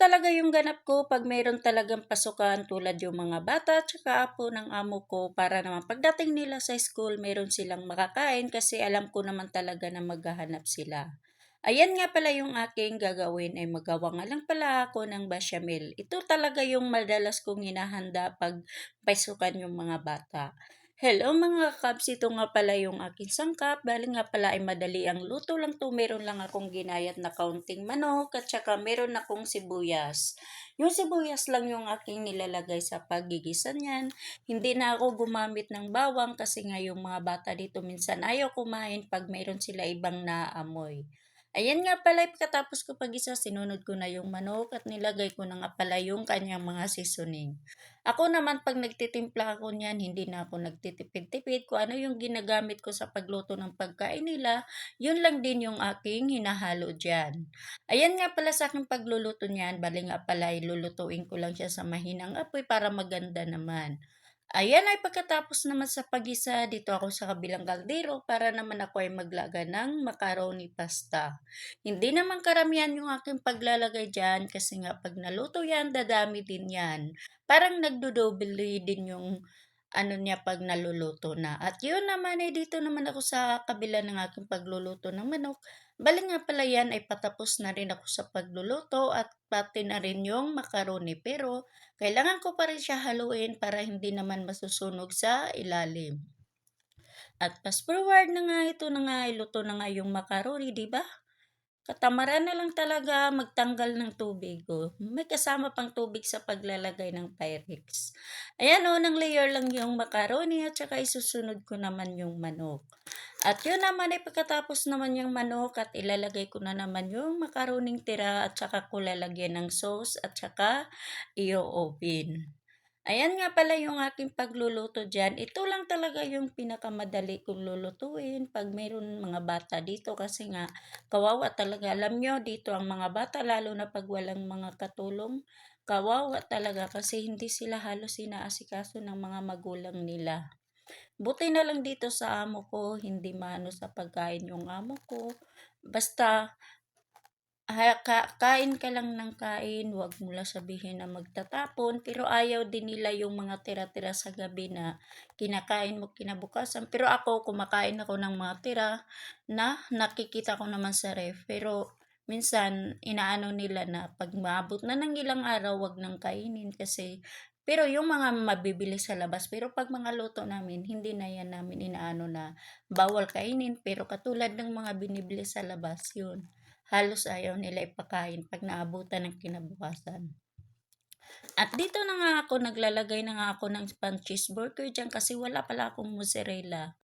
talaga yung ganap ko 'pag meron talagang pasukan tulad yung mga bata tsaka apo ng amo ko para naman pagdating nila sa school meron silang makakain kasi alam ko naman talaga na maghahanap sila. Ayan nga pala yung aking gagawin ay magawa nga lang pala ako ng bechamel. Ito talaga yung madalas kong hinahanda 'pag pasukan yung mga bata. Hello mga kabs, ito nga pala yung aking sangkap. Bali nga pala ay madali ang luto lang to. Meron lang akong ginayat na kaunting manok at saka meron akong sibuyas. Yung sibuyas lang yung aking nilalagay sa paggigisa niyan. Hindi na ako gumamit ng bawang kasi nga yung mga bata dito minsan ayaw kumain pag meron sila ibang naaamoy. Ayan nga pala, pagkatapos ko pag-isa, sinunod ko na yung manok at nilagay ko na nga pala yung kanyang mga seasoning. Ako naman 'pag nagtitimpla ako niyan hindi na ako nagtitipid-tipid kung ano yung ginagamit ko sa pagluto ng pagkain nila, yun lang din yung aking hinahalo diyan. Ayan nga pala sa aking pagluluto niyan, bale nga pala ay lulutuin ko lang siya sa mahinang apoy para maganda naman. Ayan ay pagkatapos naman sa pagisa, dito ako sa kabilang kaldero para naman ako ay maglaga ng macaroni pasta. Hindi naman karamihan yung aking paglalagay dyan kasi nga pag naluto yan, dadami din yan. Parang nagdodobly din yung ano niya 'pag naluluto na. At yun naman, ay dito naman ako sa kabila ng aking pagluluto ng manok. Bale nga pala yan ay patapos na rin ako sa pagluluto at pati na rin yung macaroni. Pero kailangan ko pa rin siya haluin para hindi naman masusunog sa ilalim. At fast forward na nga, ito na nga, luto na nga yung macaroni, 'di ba? Katamaran na lang talaga magtanggal ng tubig, oh. May kasama pang tubig sa paglalagay ng Pyrex. Ayan, oh, ng layer lang yung macaroni at saka isusunod ko naman yung manok. At yun naman ay pagkatapos naman yung manok at ilalagay ko na naman yung macaroning tira at saka ko lalagyan ng sauce at saka i-oven. Ayan nga pala yung aking pagluluto diyan. Ito lang talaga yung pinakamadali kong lulutuin 'pag mayroon mga bata dito kasi nga kawawa talaga. Alam nyo dito ang mga bata lalo na 'pag walang mga katulong, kawawa talaga kasi hindi sila halos inaasikaso ng mga magulang nila. Buti na lang dito sa amo ko, hindi maano sa pagkain yung amo ko. Basta kain ka lang ng kain, wag mo lang sabihin na magtatapon, pero ayaw din nila yung mga tira-tira sa gabi na kinakain mo kinabukasan. Pero ako, kumakain ako ng mga tira na nakikita ko naman sa ref. Pero minsan, inaano nila na pag maabot na ng ilang araw, wag nang kainin kasi pero yung mga mabibili sa labas, pero pag mga luto namin, hindi na yan namin inaano na bawal kainin. Pero katulad ng mga binibili sa labas, yun halos ayaw nila ipakain 'pag naabutan ng kinabukasan. At dito na nga ako naglalagay na nga ako ng pan cheeseburger diyan kasi wala pala akong mozzarella.